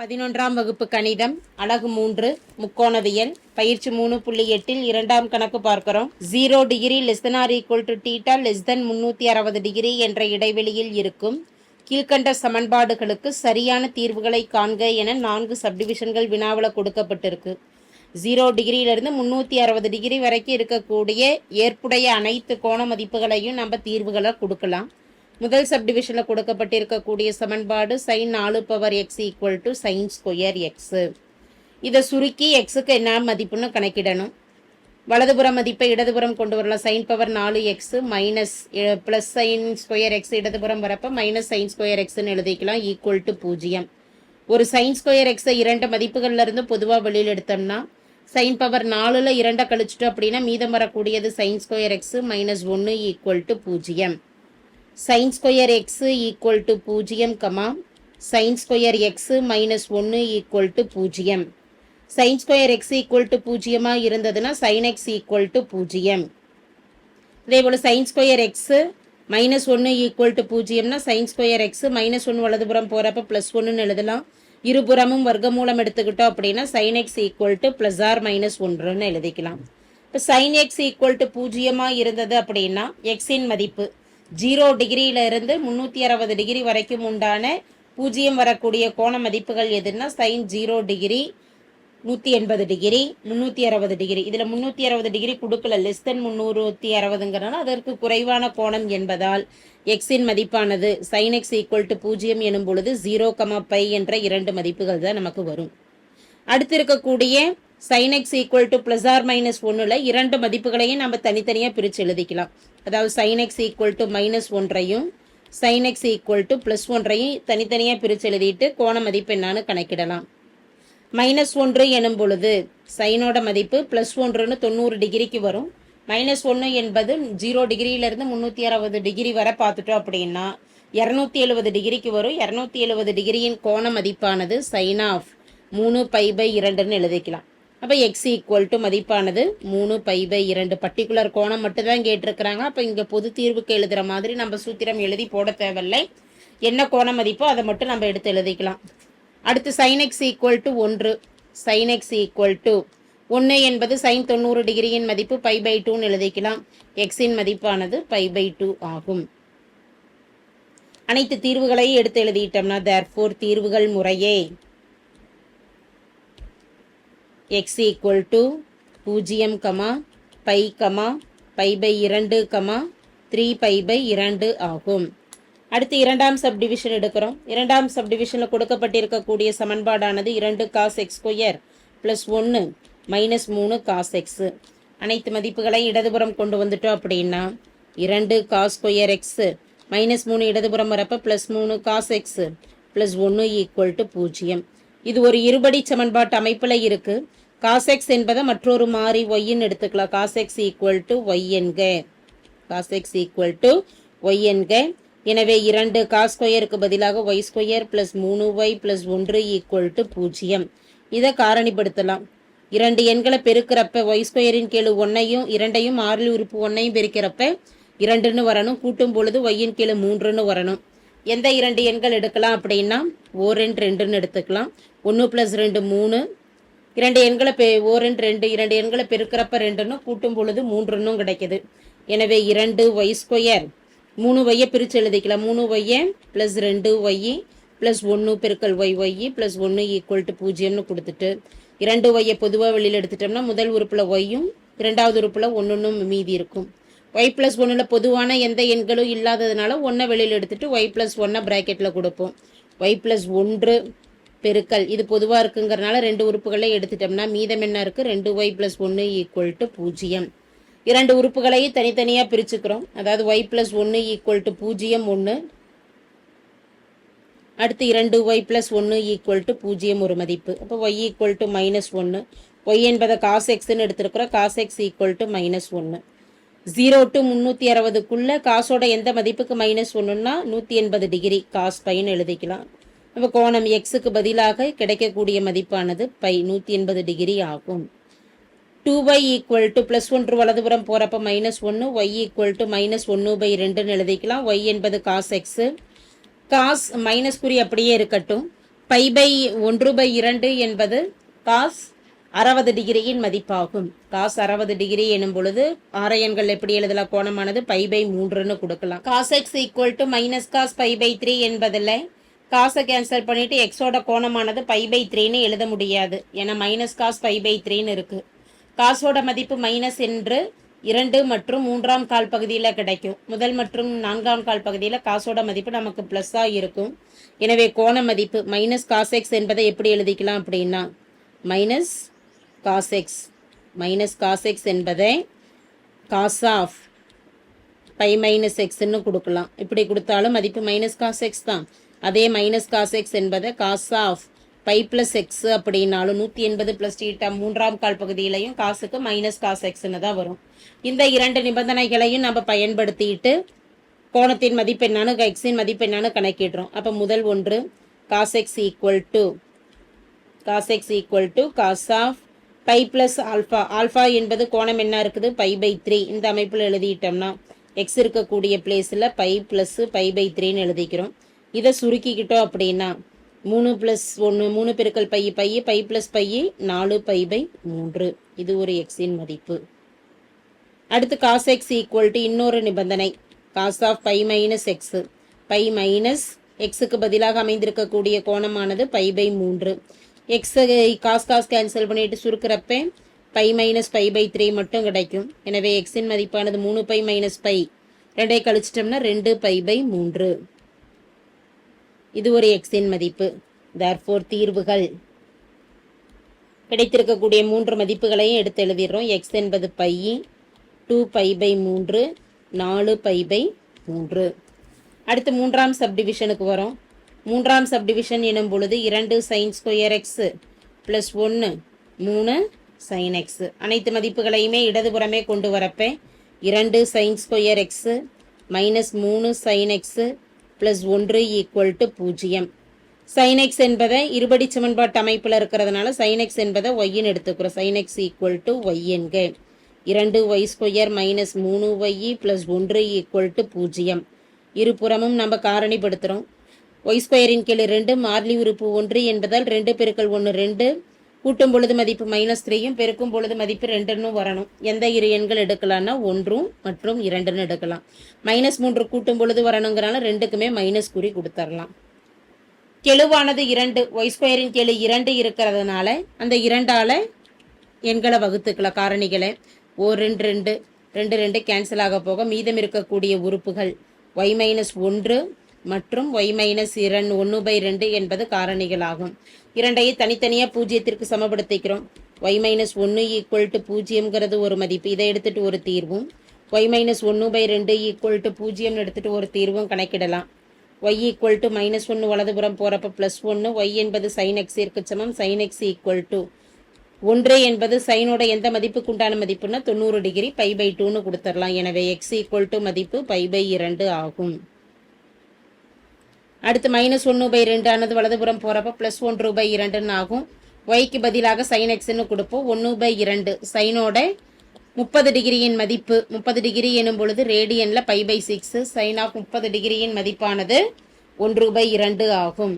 11ஆம் வகுப்பு கணிதம் அலகு 3 முக்கோணவியல் பயிற்சி 3.8 இரண்டாம் கணக்கு பார்க்கிறோம். 0 degree less than or equal to theta less than 360 degree என்ற இடைவெளியில் இருக்கும் கீழ்கண்ட சமன்பாடுகளுக்கு சரியான தீர்வுகளை காண்க என 4 சப்டிவிஷன்கள் வினாவில் கொடுக்கப்பட்டிருக்கு. 0 டிகிரியிலிருந்து 360 டிகிரி வரைக்கும் இருக்கக்கூடிய ஏற்புடைய அனைத்து கோண மதிப்புகளையும் நம்ம தீர்வுகளை கொடுக்கலாம். முதல் சப்டிவிஷனில் கொடுக்கப்பட்டிருக்கக்கூடிய சமன்பாடு sin 4 power X equal to sign square X. இதை சுருக்கி எக்ஸுக்கு என்ன மதிப்புன்னு கணக்கிடணும். வலதுபுற மதிப்பை இடதுபுறம் கொண்டு வரலாம். Sine power 4 x minus plus sine square x இடதுபுறம் வரப்போ மைனஸ் சைன் ஸ்கொயர் எக்ஸ்ன்னு எழுதிக்கலாம் ஈக்குவல் டு 0. ஒரு சைன் ஸ்கொயர் எக்ஸை இரண்டு மதிப்புகள்லேருந்து பொதுவாக வெளியில் எடுத்தோம்னா சைன் பவர் 4ல் 2 கழிச்சிட்டோம் அப்படின்னா மீதம் வரக்கூடியது sine square x minus 1 equal to 0. sin square x equal to 0, sin square x minus 1 equal to 0. sin square x equal to 0 இருந்ததுன்னா sin எக்ஸ் ஈக்குவல் டு 0. இதேபோல் sin square x minus 1 equal to 0னா sin square x minus 1 வலதுபுறம் போகிறப்ப plus 1ன்னு எழுதலாம். இருபுறமும் வர்க்கமூலம் எடுத்துக்கிட்டோம் அப்படின்னா sin x equal to plus or minus 1ன்னு எழுதிக்கலாம். இப்போ sin எக்ஸ் ஈக்குவல் டு 0 இருந்தது அப்படின்னா எக்ஸின் மதிப்பு 0 டிகிரியில இருந்து 360 டிகிரி வரைக்கும் உண்டான 0 வரக்கூடிய கோண மதிப்புகள் எதுன்னா சைன் 0 டிகிரி 180 டிகிரி 360 டிகிரி. இதில் 360 டிகிரி கொடுக்கல, லெஸ் தென் 360ங்கிறனால அதற்கு குறைவான கோணம் என்பதால் எக்ஸின் மதிப்பானது சைன் எக்ஸ் ஈக்குவல் டு 0 எனும் பொழுது 0, π என்ற இரண்டு மதிப்புகள் தான் நமக்கு வரும். அடுத்து இருக்கக்கூடிய sin x equal to plus or minus 1ல் இரண்டு மதிப்புகளையும் நம்ம தனித்தனியாக பிரித்து எழுதிக்கலாம். அதாவது sin x equal to minus 1ஐயும் sin x equal to plus 1ஐயும் தனித்தனியாக பிரித்து எழுதிட்டு கோண மதிப்பு என்னான்னு கணக்கிடலாம். மைனஸ் 1 எனும் பொழுது சைனோட மதிப்பு ப்ளஸ் 1ன்னு 90 டிகிரிக்கு வரும். மைனஸ் 1 என்பது 0 டிகிரியிலேருந்து 360 டிகிரி வரை பார்த்துட்டோம் அப்படின்னா 270 டிகிரிக்கு வரும். 270 டிகிரியின் கோண மதிப்பானது சைன் ஆஃப் 3π/2ன்னு எழுதிக்கலாம். அப்போ எக்ஸ் ஈக்குவல் டு மதிப்பானது 3π/2. பர்டிகுலர் கோணம் மட்டும் தான் கேட்டிருக்கிறாங்க. அப்போ இங்கே பொது தீர்வுக்கு எழுதுகிற மாதிரி நம்ம சூத்திரம் எழுதி போட தேவையில்லை. என்ன கோண மதிப்போ அதை மட்டும் நம்ம எடுத்து எழுதிக்கலாம். அடுத்து sine x equal to 1. Sine x equal to 1 என்பது சைன் 90 டிகிரியின் மதிப்பு π/2ன்னு எழுதிக்கலாம். எக்ஸின் மதிப்பானது π/2 ஆகும். அனைத்து தீர்வுகளையும் எடுத்து எழுதிட்டோம்னா தேர்ஃபோர் தீர்வுகள் முறையே x ஈக்குவல் டு 0, π, π/2, 3π/2 ஆகும். அடுத்து இரண்டாம் சப்டிவிஷன் எடுக்கிறோம். இரண்டாம் சப்டிவிஷனில் கொடுக்கப்பட்டிருக்கக்கூடிய சமன்பாடானது 2 cos x square plus 1 minus 3 cos x. அனைத்து மதிப்புகளை இடதுபுறம் கொண்டு வந்துட்டோம் அப்படின்னா 2 cos ஸ்கொயர் x மைனஸ் 3 இடதுபுறம் வரப்போ plus 3 cos x plus 1 equal to 0. இது ஒரு இருபடி சமன்பாட்டு அமைப்பில் இருக்குது. cos x என்பதை மற்றொரு மாறி yன்னு எடுத்துக்கலாம். cos x equal to y என்க. cos x equal to y என்க. எனவே 2 cos ஸ்கொயருக்கு பதிலாக y square plus 3y plus 1 equal to 0. இதை காரணிப்படுத்தலாம். இரண்டு எண்களை பெருக்கிறப்ப y ஸ்கொயரின் கீழ் 1ஐயும் 2ஐயும் மாறிலி உறுப்பு 1ஐயும் பெருக்கிறப்ப 2ன்னு வரணும். கூட்டும் பொழுது yன் கீழ் 3ன்னு வரணும். எந்த இரண்டு எண்கள் எடுக்கலாம் அப்படின்னா ஓரெண் 2ன்னு எடுத்துக்கலாம். 1 + 2 3. இரண்டு எண்களை ஓரெண் 2 இரண்டு எண்களை பெருக்கிறப்ப 2ன்னு கூட்டும் பொழுது 3ன்னும் கிடைக்குது. எனவே 2y ஸ்கொயர் 3yயை பிரித்து எழுதிக்கலாம். 3y ப்ளஸ் 2y ப்ளஸ் 1 பெருக்கல் y ப்ளஸ் 1 ஈக்குவல் டு 0ன்னு கொடுத்துட்டு 2yயை பொதுவாக வெளியில் எடுத்துட்டோம்னா முதல் உறுப்பில் yயும் இரண்டாவது உறுப்பில் 1ன்னும் மீதி இருக்கும். y ப்ளஸ் 1ல் பொதுவான எந்த எண்களும் இல்லாததுனால 1 வெளியில் எடுத்துட்டு y ப்ளஸ் 1 ப்ராக்கெட்டில் கொடுப்போம். y ப்ளஸ் 1 பெருக்கல் இது பொதுவாக இருக்குங்கிறனால ரெண்டு உறுப்புகளை எடுத்துட்டோம்னா மீதம் என்ன இருக்குது 2y ப்ளஸ் 1 ஈக்குவல் டு 0. இரண்டு உறுப்புகளையும் தனித்தனியாக பிரிச்சுக்கிறோம். அதாவது y ப்ளஸ் 1 ஈக்குவல் டு 0 1. அடுத்து 2y ப்ளஸ் 1 ஈக்குவல் டு 0 ஒரு மதிப்பு. அப்போ y equal to minus 1. y என்பதை cos xன்னு எடுத்துருக்குறோம். cos x equal to minus 1. 0 to 360க்குள்ளே காசோட எந்த மதிப்புக்கு மைனஸ் 1ன்னா 180 டிகிரி cos πன்னு எழுதிக்கலாம். இப்போ கோணம் எக்ஸுக்கு பதிலாக கிடைக்கக்கூடிய மதிப்பானது π 180 டிகிரி ஆகும். 2y ஈக்குவல் டு ப்ளஸ் 1 வலதுபுறம் போகிறப்ப minus 1, y equal to minus 1/2ன்னு எழுதிக்கலாம். y என்பது cos x. காஸ் மைனஸ் குறி அப்படியே இருக்கட்டும். பை பை 1/2 என்பது காஸ் 60 டிகிரியின் மதிப்பாகும். காஸ் 60 டிகிரி எனும் பொழுது ஆரையன்கள் எப்படி எழுதலாம்? கோணமானது பை பை 3ன்னு கொடுக்கலாம். Cos x equal to minus cos pi by 3 என்பதில் காசை கேன்சல் பண்ணிட்டு எக்ஸோட கோணமானது பை பை 3ன்னு எழுத முடியாது. ஏன்னா மைனஸ் காஸ் பை பை 3ன்னு இருக்கு. காசோட மதிப்பு மைனஸ் என்று 2 மற்றும் 3ஆம் கால் பகுதியில் கிடைக்கும். முதல் மற்றும் 4ஆம் கால் பகுதியில் காசோட மதிப்பு நமக்கு ப்ளஸ்ஸாக இருக்கும். எனவே கோண மதிப்பு மைனஸ் காஸ் எக்ஸ் என்பதை எப்படி எழுதிக்கலாம் அப்படின்னா மைனஸ் காஸ் எக்ஸ் என்பதை காஸ் ஆஃப் பை மைனஸ் எக்ஸ்ன்னு கொடுக்கலாம். இப்படி கொடுத்தாலும் மதிப்பு மைனஸ் காஸ் எக்ஸ் தான். அதே மைனஸ் காஸ் எக்ஸ் என்பதை cos of pi plus x அப்படின்னாலும் 180 ப்ளஸ் தீட்டா 3ஆம் கால் பகுதியிலையும் காசுக்கு மைனஸ் காஸ் எக்ஸ்ன்னு தான் வரும். இந்த 2 நிபந்தனைகளையும் நம்ம பயன்படுத்திட்டு கோணத்தின் மதிப்பு என்னன்னு எக்ஸின் மதிப்பு என்னன்னு கணக்கிடுறோம். அப்போ முதல் ஒன்று cos x equal to cos of pi plus alpha. Alpha என்பது கோணம் என்ன இருக்குது? Pi by 3. இந்த அமைப்பில் எழுதிட்டோம்னா எக்ஸ் இருக்கக்கூடிய place pi plus pi by 3ன்னு எழுதிக்கிறோம். இதை சுருக்கிக்கிட்டோம் அப்படின்னா 3 + 1 3 பெருக்கல் pi by plus pi 4 pi by 3. இது ஒரு எக்ஸின் மதிப்பு. அடுத்து காஸ் எக்ஸ் ஈக்குவல் டு இன்னொரு நிபந்தனை cos of pi minus x. Pi minus எக்ஸுக்கு பதிலாக அமைந்திருக்கக்கூடிய கோணமானது பை பை 3. எக்ஸை காஸ் கேன்சல் பண்ணிட்டு சுருக்கிறப்ப பை மைனஸ் பை பை 3 மட்டும் கிடைக்கும். எனவே எக்ஸின் மதிப்பானது 3 பை மைனஸ் பை 2 கழிச்சிட்டோம்னா 2 பை பை 3. இது ஒரு எக்ஸின் மதிப்பு. தேர்ஃபோர் தீர்வுகள் கிடைத்திருக்கக்கூடிய 3 மதிப்புகளையும் எடுத்து எழுதிடுறோம். எக்ஸ் என்பது pi 2 pi by 3 4 pi by 3. அடுத்து 3ஆம் சப்டிவிஷனுக்கு வரும். 3ஆம் சப்டிவிஷன் எனும் பொழுது 2 sine square x plus 1 3 sine x. அனைத்து மதிப்புகளையுமே இடதுபுறமே கொண்டு வரப்ப 2 sine square x minus 3 sine x plus 1 equal to 0. Sine x என்பதை இருபடி சமன்பாட்டு அமைப்பில் இருக்கிறதுனால சைன் எக்ஸ் என்பதை ஒய்ன்னு எடுத்துக்கிறோம். Sine x equal to Y என்க 2y square minus 3y plus 1 equal to 0. இருபுறமும் நம்ம காரணிப்படுத்துகிறோம். ஒய் ஸ்கொயரின் கீழ் 2 மாறிலி உறுப்பு 1 என்பதால் 2 பெருக்கல் 1 2 கூட்டும் பொழுது மதிப்பு -3யும் பெருக்கும் பொழுது மதிப்பு 2ன்னு வரணும். எந்த இரு எண்கள் எடுக்கலாம்னா 1 மற்றும் 2ன்னு எடுக்கலாம். -3 கூட்டும் பொழுது வரணுங்கிறனால 2க்குமே மைனஸ் குறி கொடுத்துடலாம். கெழுவானது 2 ஒய் ஸ்கொயரின் கெழு 2 இருக்கிறதுனால அந்த 2ஆல் எண்களை வகுத்துக்கலாம். காரணிகளை 2 2 கேன்சல் ஆக போக மீதம் இருக்கக்கூடிய உறுப்புகள் y-1 மற்றும் y-2 1/2 என்பது காரணிகளாகும். இரண்டையும் தனித்தனியாக பூஜ்ஜியத்திற்கு சமப்படுத்திக்கிறோம். y-1 ஈக்குவல் டு 0ங்கிறது ஒரு மதிப்பு, இதை எடுத்துட்டு ஒரு தீர்வும் y-1/2 ஈக்குவல் டு 0ன்னு எடுத்துட்டு ஒரு தீர்வும் கணக்கிடலாம். y ஈக்குவல் டு -1 வலதுபுறம் போகிறப்ப +1, y என்பது sin x சமம், sin x ஈக்குவல் டு 1 என்பது சைனோட எந்த மதிப்புக்கு உண்டான மதிப்புன்னா 90 டிகிரி π/2ன்னு கொடுத்துடலாம். எனவே x ஈக்குவல் டு மதிப்பு π/2 ஆகும். அடுத்து -1/2 ஆனது வலதுபுறம் போகிறப்ப +1/2 ஆகும். ஒய்க்கு பதிலாக sin xன்னு கொடுப்போம். 1/2 சைனோட 30 டிகிரியின் மதிப்பு 30 டிகிரி எனும் பொழுது ரேடியனில் π/6 சைன் ஆஃப் 30 டிகிரியின் மதிப்பானது 1/2 ஆகும்.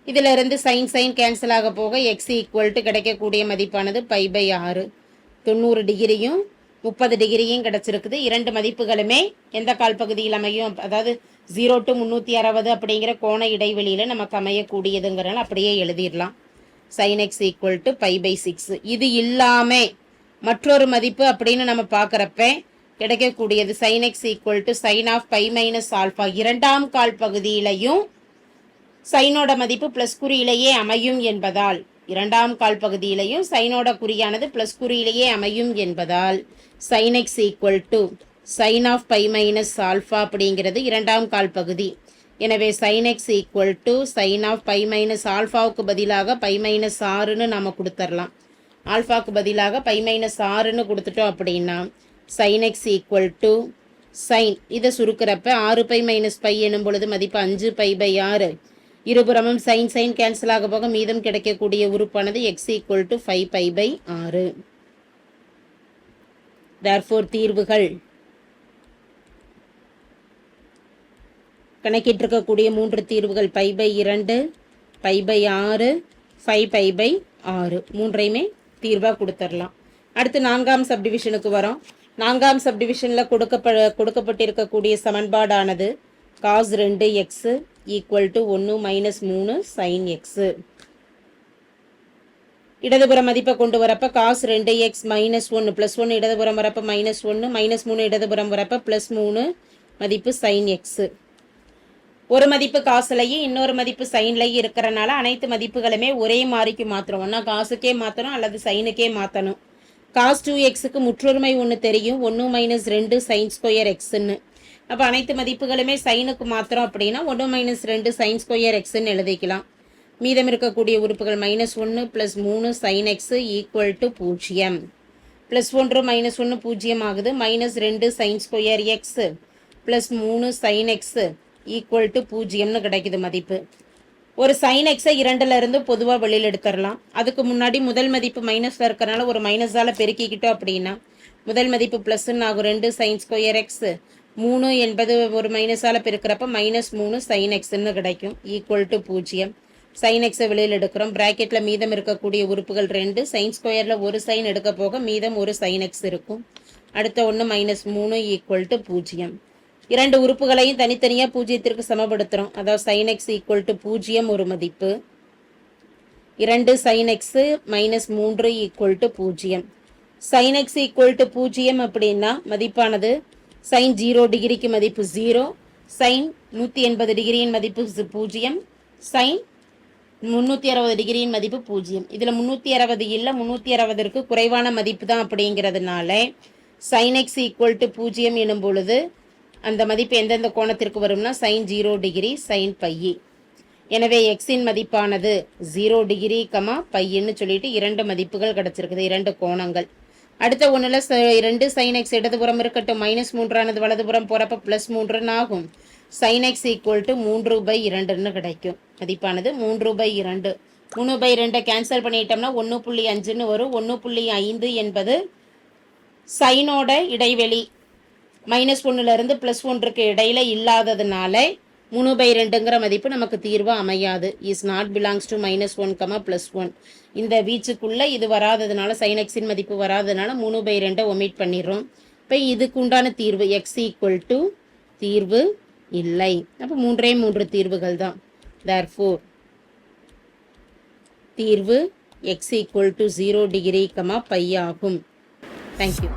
இதிலிருந்து சைன் கேன்சல் ஆக போக எக்ஸ் ஈக்குவல் டு கிடைக்கக்கூடிய மதிப்பானது π/6. 90 டிகிரியும் 30 டிகிரியும் கிடச்சிருக்குது. இரண்டு மதிப்புகளுமே எந்த கால் பகுதியில் அமையும், அதாவது 0 to 360 அப்படிங்கிற கோண இடைவெளியில் நமக்கு அமையக்கூடியதுங்கிறனால அப்படியே எழுதிடலாம். Sine x equal to π/6. இது இல்லாமல் மற்றொரு மதிப்பு அப்படின்னு நம்ம பார்க்குறப்ப கிடைக்கக்கூடியது sine x equal to sine of π-α. இரண்டாம் கால் பகுதியிலையும் சைனோட மதிப்பு ப்ளஸ் குறியிலேயே அமையும் என்பதால், இரண்டாம் கால் பகுதியிலையும் சைனோட குறியானது ப்ளஸ் குறியிலேயே அமையும் என்பதால் sine x equal to sine of π-α அப்படிங்கிறது இரண்டாம் கால் பகுதி. எனவே sine x equal to sine of π-ஆல்ஃபாவுக்கு பதிலாக π-6ன்னு நாம் கொடுத்துடலாம். ஆல்ஃபாவுக்கு பதிலாக π-6ன்னு கொடுத்துட்டோம் அப்படின்னா sine x equal to sine, இதை சுருக்கிறப்ப 6π-π எனும் பொழுது மதிப்பு 5π/6. இருபுறமும் சைன் கேன்சல் ஆக போக மீதம் கிடைக்கக்கூடிய உறுப்பானது எக்ஸ் ஈக்குவல் டு 5π/6. தேர்ஃபோர் தீர்வுகள் கணக்கிட்டிருக்கக்கூடிய 3 தீர்வுகள் π/2, பை பை 6, 5 பை பை 6 மூன்றையுமே தீர்வாக கொடுத்துடலாம். அடுத்து 4ஆம் சப்டிவிஷனுக்கு வரோம். 4ஆம் சப்டிவிஷனில் கொடுக்கப்பட்டிருக்கக்கூடிய சமன்பாடானது cos 2x equal to 1 minus 3 sin x. இடதுபுற மதிப்பை கொண்டு வரப்ப cos 2x மைனஸ் 1 ப்ளஸ் 1 இடதுபுறம் வரப்ப மைனஸ் 1 மைனஸ் 3 இடதுபுறம் வரப்ப ப்ளஸ் 3 மதிப்பு sin x. ஒரு மதிப்பு காசுலையும் இன்னொரு மதிப்பு சைன்லையும் இருக்கிறனால அனைத்து மதிப்புகளுமே ஒரே மாறிக்கு மாற்றணும். ஒன்றா காசுக்கே மாற்றணும் அல்லது சைனுக்கே மாற்றணும். cos 2xக்கு முற்றொருமை ஒன்று தெரியும், 1 மைனஸ் 2 சைன் ஸ்கொயர் எக்ஸ்ன்னு. அப்போ அனைத்து மதிப்புகளுமே சைனுக்கு மாத்திரம் அப்படின்னா 1 மைனஸ் 2 சைன் ஸ்கொயர் எக்ஸ்ன்னு எழுதிக்கலாம். மீதம் இருக்கக்கூடிய உறுப்புகள் minus 1 plus 3 sine x equal to 0. Plus 1 minus 1 0 ஆகுது. Minus 2 sine square x plus 3 sine x equal to 0ன்னு கிடைக்குது மதிப்பு. ஒரு சைன் எக்ஸை 2ல் இருந்து பொதுவாக வெளியில் எடுத்துடலாம். அதுக்கு முன்னாடி முதல் மதிப்பு மைனஸில் இருக்கிறனால ஒரு மைனஸால் பெருக்கிக்கிட்டோம் அப்படின்னா முதல் மதிப்பு ப்ளஸ்ன்னு ஆகும். 2 சைன் ஸ்கொயர் எக்ஸ் 3 என்பது ஒரு மைனஸால் பெருக்கிறப்ப மைனஸ் 3 சைன் எக்ஸ்ன்னு கிடைக்கும் ஈக்குவல் டு 0. சைன் எக்ஸை வெளியில் எடுக்கிறோம். ப்ராக்கெட்டில் மீதம் இருக்கக்கூடிய உறுப்புகள் 2. சைன் ஸ்கொயரில் ஒரு சைன் எடுக்க போக மீதம் ஒரு சைன் எக்ஸ் இருக்கும். அடுத்த ஒன்று மைனஸ் 3 ஈக்குவல் டு 0. இரண்டு உறுப்புகளையும் தனித்தனியாக பூஜ்ஜியத்திற்கு சமப்படுத்துகிறோம். அதாவது சைன் எக்ஸ் ஈக்குவல் டு 0 ஒரு மதிப்பு, 2 sine x minus 3 equal to 0. Sine x equal to 0 அப்படின்னா மதிப்பானது சைன் 0 டிகிரிக்கு மதிப்பு 0, சைன் 180 டிகிரியின் மதிப்பு 0, சைன் 360 டிகிரியின் மதிப்பு 0. இதில் 360 இல்லை, 360ற்கு குறைவான மதிப்பு தான் அப்படிங்கிறதுனால சைன் எக்ஸ் ஈக்குவல் டு 0 எனும் பொழுது அந்த மதிப்பு எந்தெந்த கோணத்திற்கு வரும்னா சைன் 0 டிகிரி சைன் பை. எனவே எக்ஸின் மதிப்பானது 0 டிகிரி பைன்னு சொல்லிட்டு 2 மதிப்புகள் கிடச்சிருக்குது, 2 கோணங்கள். அடுத்த ஒன்றில் 2 சைன் எக்ஸ் இடதுபுறம் இருக்கட்டும், மைனஸ் 3ஆனது வலதுபுறம் போகிறப்ப ப்ளஸ் 3ன்னு ஆகும். சைன் எக்ஸ் ஈக்குவல் டு 3/2ன்னு கிடைக்கும். மதிப்பானது 3/2. 3/2 கேன்சல் பண்ணிட்டோம்னா 1.5ன்னு வரும். 1.5 என்பது சைனோட இடைவெளி மைனஸ் 1லேருந்து ப்ளஸ் 1க்கு இடையில இல்லாததுனால 3/2ங்கிற மதிப்பு நமக்கு தீர்வு அமையாது. Is not belongs to -1, +1. இந்த வீச்சுக்குள்ளே இது வராததுனால சைன் எக்ஸின் மதிப்பு வராததுனால 3/2 ஒமிட் பண்ணிடுறோம். இப்போ இதுக்கு உண்டான தீர்வு எக்ஸ் ஈக்குவல் டு தீர்வு இல்லை. அப்போ 3 தீர்வுகள் தான். தேர்ஃபோர் தீர்வு x equal to 0 degree pi ஆகும். தேங்க்யூ.